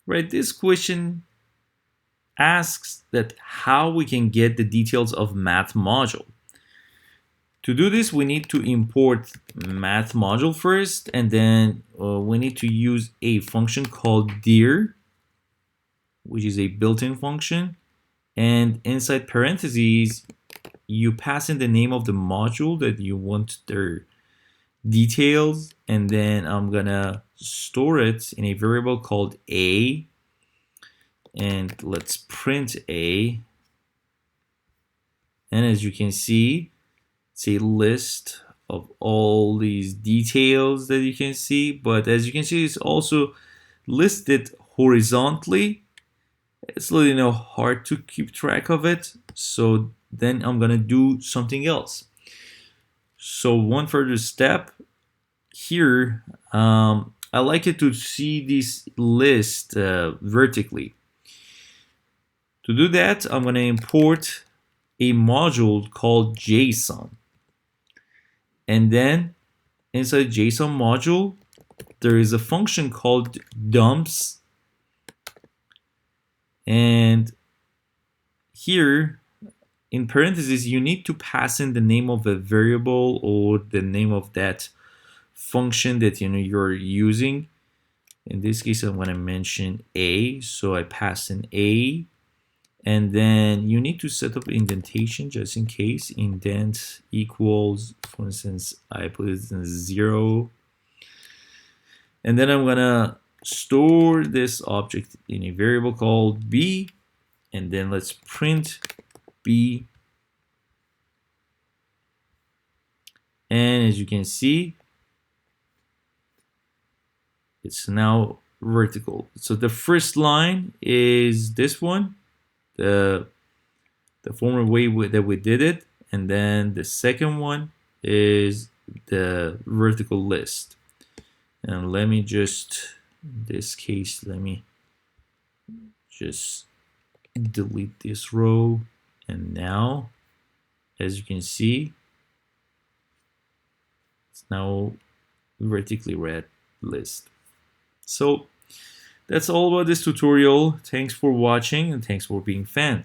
Right, this question asks that how we can get the details of math module. To do this, we need to import math module first, and then we need to use a function called dir, which is a built-in function. And inside parentheses, you pass in the name of the module that you want their details, and then I'm gonna store it in a variable called a, and let's print a. And as you can see, it's a list of all these details that you can see, but as you can see, it's also listed horizontally. It's a little hard to keep track of it, so then I'm gonna do something else. So one further step here, I like it to see this list vertically. To do that, I'm gonna import a module called json, and then inside json module there is a function called dumps, and here in parentheses you need to pass in the name of a variable or the name of that function that you're using. In this case I'm going to mention a, so I pass in a, and then you need to set up indentation just in case. Indent equals, for instance, I put it in 0, and then I'm gonna store this object in a variable called b, and then let's print b. And as you can see, it's now vertical. So the first line is this one, the former way that we did it, and then the second one is the vertical list. And let me just, in this case, let me just delete this row, and now as you can see, it's now vertically read list. So that's all about this tutorial. Thanks for watching, and thanks for being fan.